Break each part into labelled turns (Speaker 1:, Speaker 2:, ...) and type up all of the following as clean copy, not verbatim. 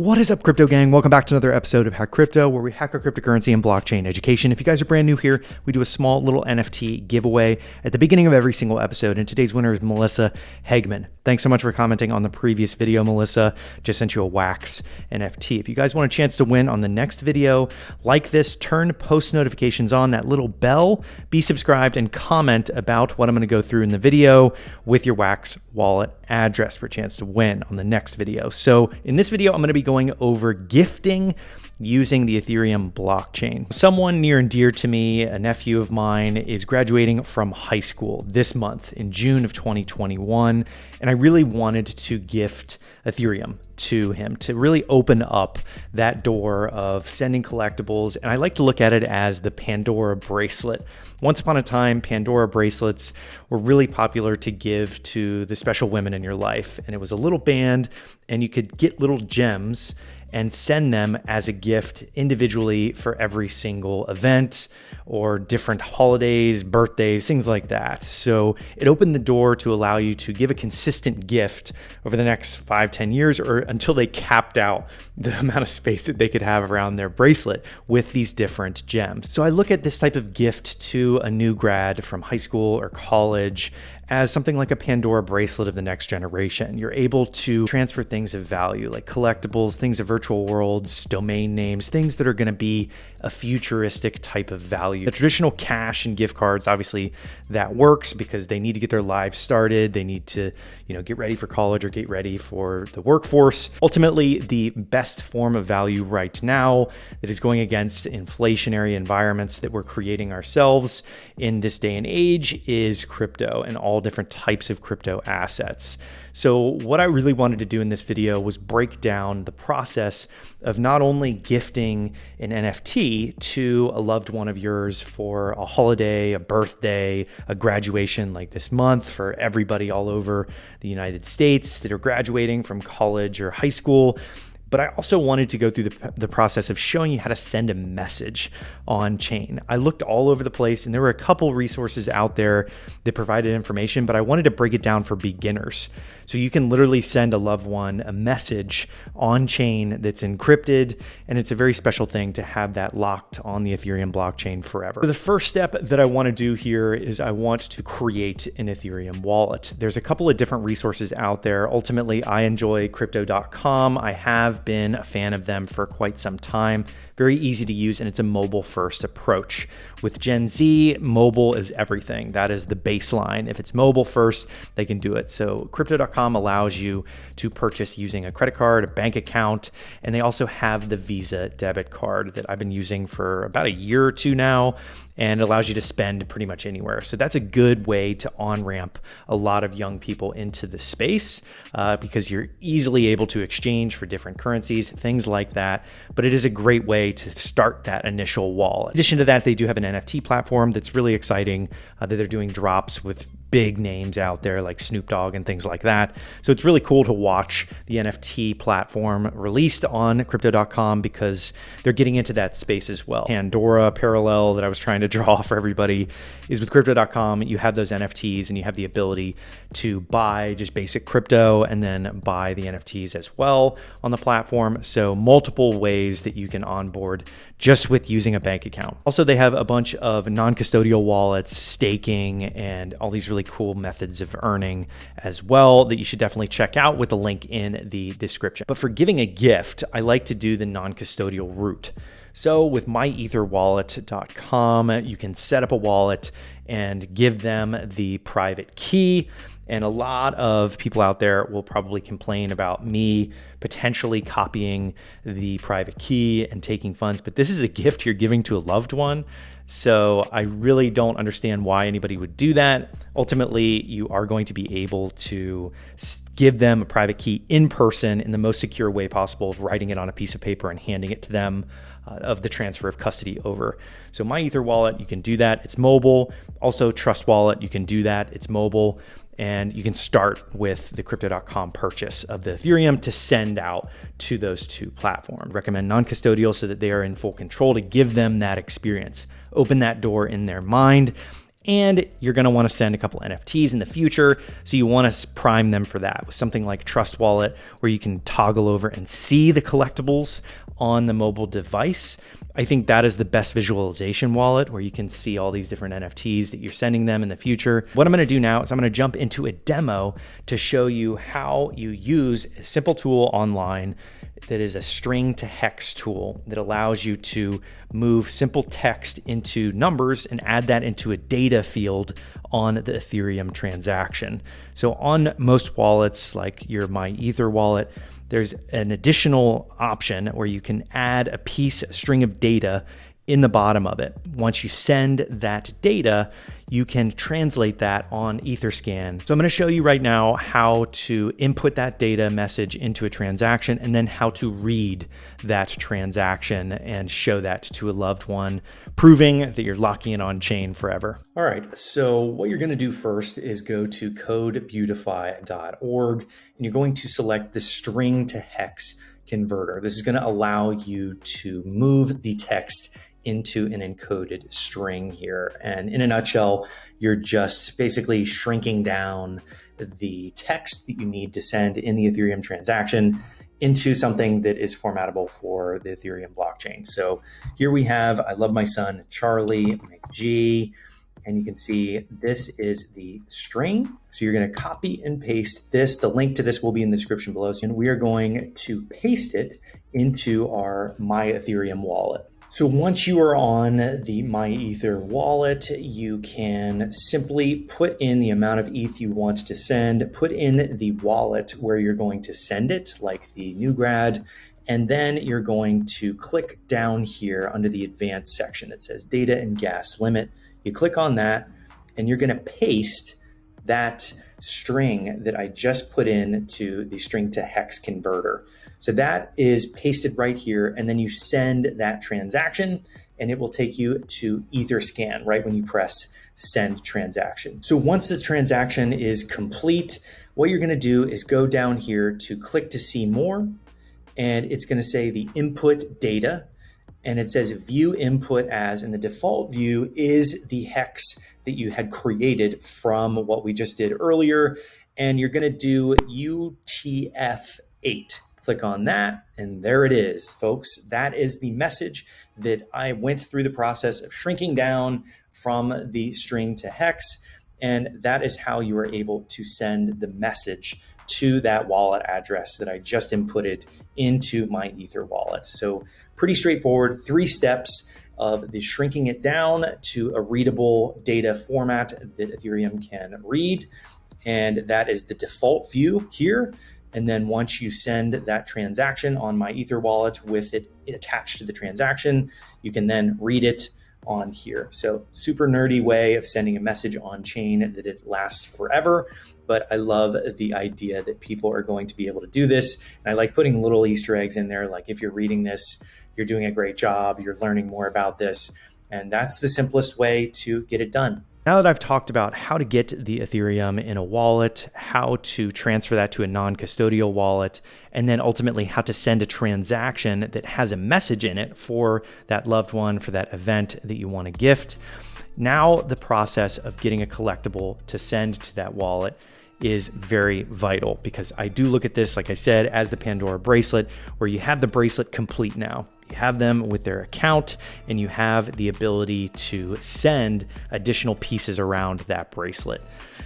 Speaker 1: What is up, crypto gang? Welcome back to another episode of Hack Crypto, where we hack our cryptocurrency and blockchain education. If you guys are brand new here, we do a small little NFT giveaway at the beginning of every single episode, and today's winner is Melissa Hegman. Thanks so much for commenting on the previous video, Melissa. Just sent you a wax NFT. If you guys want a chance to win on the next video like this, turn post notifications on, that little bell, be subscribed, and comment about what I'm going to go through in the video with your wax wallet address for a chance to win on the next video. So in this video, I'm going to be going over gifting using the Ethereum blockchain. Someone near and dear to me, a nephew of mine, is graduating from high school this month in June of 2021. And I really wanted to gift Ethereum to him to really open up that door of sending collectibles. And I like to look at it as the Pandora bracelet. Once upon a time, Pandora bracelets were really popular to give to the special women in your life. And it was a little band, and you could get little gems and send them as a gift individually for every single event or different holidays, birthdays, things like that. So it opened the door to allow you to give a consistent gift over the next 5-10 years, or until they capped out the amount of space that they could have around their bracelet with these different gems. So I look at this type of gift to a new grad from high school or college as something like a Pandora bracelet of the next generation. You're able to transfer things of value like collectibles, things of virtual worlds, domain names, things that are going to be a futuristic type of value. The traditional cash and gift cards, obviously that works because they need to get their lives started. They need to, get ready for college or get ready for the workforce. Ultimately, the best form of value right now that is going against inflationary environments that we're creating ourselves in this day and age is crypto and all different types of crypto assets. So what I really wanted to do in this video was break down the process of not only gifting an NFT to a loved one of yours for a holiday, a birthday, a graduation like this month for everybody all over the United States that are graduating from college or high school, but I also wanted to go through the process of showing you how to send a message on chain. I looked all over the place, and there were a couple resources out there that provided information, but I wanted to break it down for beginners. So you can literally send a loved one a message on chain that's encrypted, and it's a very special thing to have that locked on the Ethereum blockchain forever. So the first step that I want to do here is I want to create an Ethereum wallet. There's a couple of different resources out there. Ultimately, I enjoy crypto.com. I have been a fan of them for quite some time. Very easy to use, and it's a mobile first approach. With Gen Z, mobile is everything. That is the baseline. If it's mobile first, they can do it. So crypto.com allows you to purchase using a credit card, a bank account, and they also have the Visa debit card that I've been using for about a year or two now, and allows you to spend pretty much anywhere. So that's a good way to on-ramp a lot of young people into the space because you're easily able to exchange for different currencies, things like that. But it is a great way to start that initial wallet. In addition to that, they do have an NFT platform that's really exciting that they're doing drops with big names out there like Snoop Dogg and things like that. So it's really cool to watch the NFT platform released on crypto.com because they're getting into that space as well. Pandora parallel that I was trying to draw for everybody is with crypto.com. You have those NFTs and you have the ability to buy just basic crypto and then buy the NFTs as well on the platform. So multiple ways that you can onboard just with using a bank account. Also, they have a bunch of non-custodial wallets, staking, and all these really cool methods of earning as well that you should definitely check out with the link in the description. But for giving a gift, I like to do the non-custodial route. So with myetherwallet.com, you can set up a wallet and give them the private key. And a lot of people out there will probably complain about me potentially copying the private key and taking funds, but this is a gift you're giving to a loved one. So I really don't understand why anybody would do that. Ultimately, you are going to be able to give them a private key in person in the most secure way possible, of writing it on a piece of paper and handing it to them of the transfer of custody over. So My Ether Wallet, you can do that. It's mobile. Also Trust Wallet, you can do that. It's mobile. And you can start with the crypto.com purchase of the Ethereum to send out to those two platforms. Recommend non-custodial so that they are in full control to give them that experience. Open that door in their mind And you're going to want to send a couple NFTs in the future. So you want to prime them for that with something like Trust Wallet, where you can toggle over and see the collectibles on the mobile device. I think that is the best visualization wallet, where you can see all these different NFTs that you're sending them in the future. What I'm going to do now is I'm going to jump into a demo to show you how you use a simple tool online that is a string to hex tool that allows you to move simple text into numbers and add that into a data field on the Ethereum transaction. So on most wallets, like your MyEther wallet, there's an additional option where you can add a string of data in the bottom of it. Once you send that data, you can translate that on Etherscan. So I'm going to show you right now how to input that data message into a transaction, and then how to read that transaction and show that to a loved one, proving that you're locking it on chain forever. All right, so what you're going to do first is go to codebeautify.org, and you're going to select the string to hex converter. This is going to allow you to move the text into an encoded string here. And in a nutshell, you're just basically shrinking down the text that you need to send in the Ethereum transaction into something that is formatable for the Ethereum blockchain. So here we have, I love my son, Charlie McG, and you can see this is the string. So you're going to copy and paste this. The link to this will be in the description below. And we are going to paste it into our My Ethereum wallet. So once you are on the MyEther wallet, you can simply put in the amount of ETH you want to send, put in the wallet where you're going to send it, like the new grad, and then you're going to click down here under the advanced section that says data and gas limit. You click on that, and you're going to paste that string that I just put in to the string to hex converter. So that is pasted right here, and then you send that transaction, and it will take you to Etherscan right when you press send transaction. So once the transaction is complete, what you're going to do is go down here to click to see more, and it's going to say the input data, and it says view input as, and the default view is the hex that you had created from what we just did earlier, and you're going to do UTF-8. Click on that, and there it is, folks. That is the message that I went through the process of shrinking down from the string to hex, and that is how you are able to send the message to that wallet address that I just inputted into my Ether wallet. So pretty straightforward, 3 steps of the shrinking it down to a readable data format that Ethereum can read, and that is the default view here. And then once you send that transaction on my Ether wallet with it attached to the transaction, you can then read it on here. So super nerdy way of sending a message on chain that it lasts forever. But I love the idea that people are going to be able to do this. And I like putting little Easter eggs in there. Like if you're reading this, you're doing a great job, you're learning more about this. And that's the simplest way to get it done. Now that I've talked about how to get the Ethereum in a wallet, how to transfer that to a non-custodial wallet, and then ultimately how to send a transaction that has a message in it for that loved one, for that event that you want to gift, now the process of getting a collectible to send to that wallet is very vital, because I do look at this, like I said, as the Pandora bracelet, where you have the bracelet complete now. You have them with their account, and you have the ability to send additional pieces around that bracelet.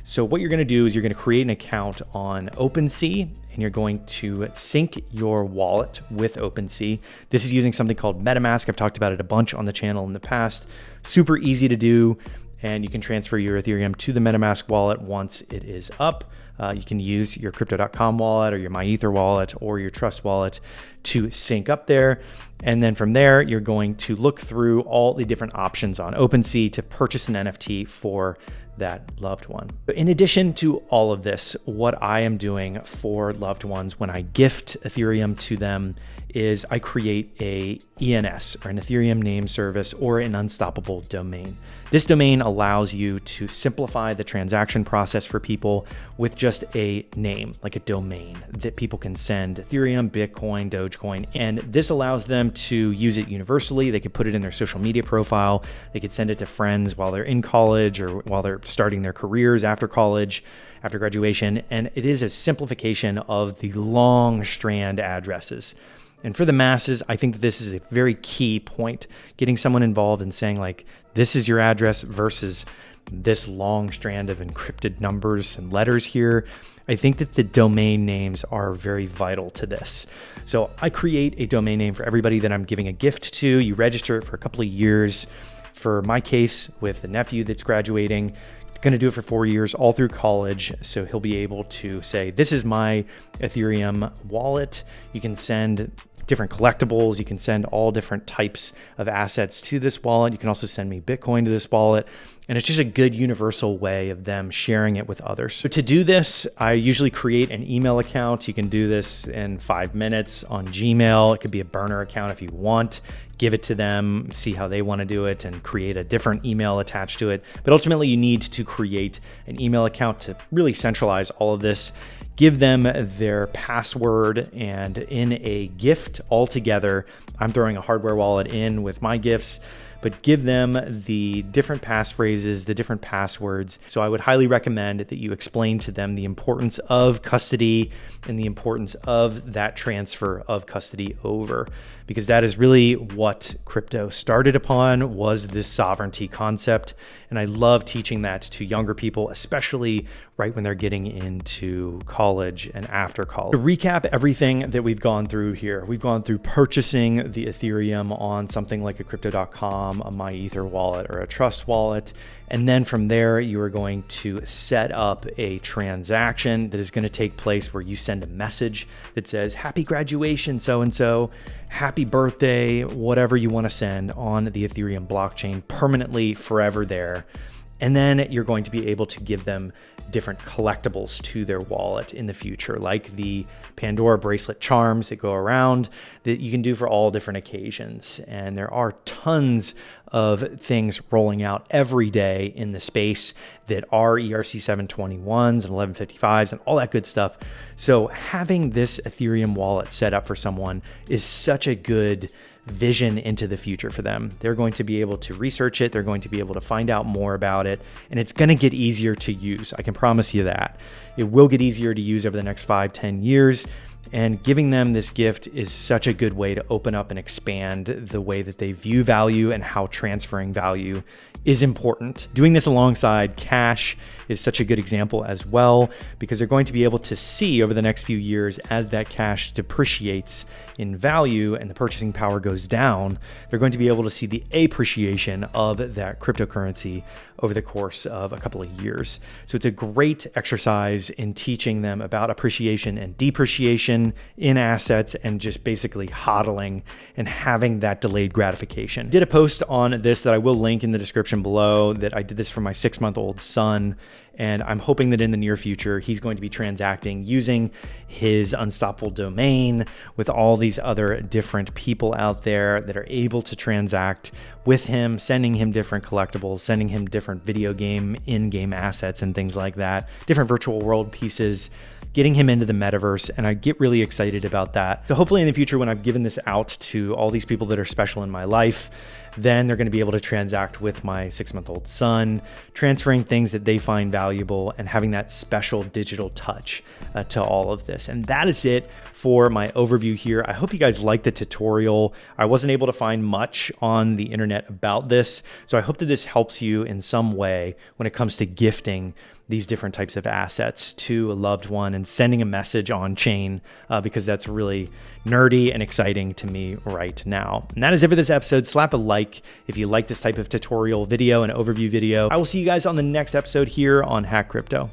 Speaker 1: So what you're going to do is you're going to create an account on OpenSea, and you're going to sync your wallet with OpenSea. This is using something called MetaMask. I've talked about it a bunch on the channel in the past. Super easy to do, and you can transfer your Ethereum to the MetaMask wallet once it is up. You can use your Crypto.com wallet or your MyEther wallet or your Trust wallet to sync up there. And then from there, you're going to look through all the different options on OpenSea to purchase an NFT for that loved one. In addition to all of this, what I am doing for loved ones when I gift Ethereum to them is I create a ENS, or an Ethereum Name Service, or an unstoppable domain. This domain allows you to simplify the transaction process for people with just a name, like a domain that people can send Ethereum, Bitcoin, Dogecoin, and this allows them to use it universally. They could put it in their social media profile. They could send it to friends while they're in college or while they're starting their careers after college, after graduation. And it is a simplification of the long strand addresses. And for the masses, I think that this is a very key point, getting someone involved and saying like, this is your address versus this long strand of encrypted numbers and letters here. I think that the domain names are very vital to this. So I create a domain name for everybody that I'm giving a gift to. You register it for a couple of years. For my case, with a nephew that's graduating, going to do it for 4 years, all through college. So he'll be able to say, this is my Ethereum wallet. You can send different collectibles. You can send all different types of assets to this wallet. You can also send me Bitcoin to this wallet. And it's just a good universal way of them sharing it with others. So to do this, I usually create an email account. You can do this in 5 minutes on Gmail. It could be a burner account if you want. Give it to them, see how they want to do it, and create a different email attached to it. But ultimately, you need to create an email account to really centralize all of this. Give them their password, and in a gift altogether, I'm throwing a hardware wallet in with my gifts, but give them the different passphrases, the different passwords. So I would highly recommend that you explain to them the importance of custody and the importance of that transfer of custody over, because that is really what crypto started upon, was this sovereignty concept. And I love teaching that to younger people, especially right when they're getting into college and after college. To recap everything that we've gone through here, we've gone through purchasing the Ethereum on something like a crypto.com, a MyEther wallet, or a Trust wallet. And then from there, you are going to set up a transaction that is going to take place where you send a message that says, happy graduation, so-and-so, happy birthday, whatever you want to send on the Ethereum blockchain, permanently forever there. And then you're going to be able to give them different collectibles to their wallet in the future, like the Pandora bracelet charms that go around that you can do for all different occasions. And there are tons of things rolling out every day in the space that are ERC 721s and 1155s and all that good stuff. So having this Ethereum wallet set up for someone is such a good vision into the future for them. They're going to be able to research it. They're going to be able to find out more about it, and it's going to get easier to use. I can promise you that. It will get easier to use over the next 5-10 years. And giving them this gift is such a good way to open up and expand the way that they view value and how transferring value is important. Doing this alongside cash is such a good example as well, because they're going to be able to see over the next few years as that cash depreciates in value and the purchasing power goes down, they're going to be able to see the appreciation of that cryptocurrency over the course of a couple of years. So it's a great exercise in teaching them about appreciation and depreciation in assets and just basically hodling and having that delayed gratification. I did a post on this that I will link in the description below that I did this for my 6-month-old son. And I'm hoping that in the near future, he's going to be transacting using his unstoppable domain with all these other different people out there that are able to transact with him, sending him different collectibles, sending him different video game in-game assets and things like that, different virtual world pieces, getting him into the metaverse. And I get really excited about that. So hopefully in the future, when I've given this out to all these people that are special in my life, then they're going to be able to transact with my 6-month-old son, transferring things that they find valuable and having that special digital touch to all of this. And that is it for my overview here. I hope you guys liked the tutorial. I wasn't able to find much on the internet about this, so I hope that this helps you in some way when it comes to gifting these different types of assets to a loved one and sending a message on chain, because that's really nerdy and exciting to me right now. And that is it for this episode. Slap a like if you like this type of tutorial video and overview video. I will see you guys on the next episode here on Hack Crypto.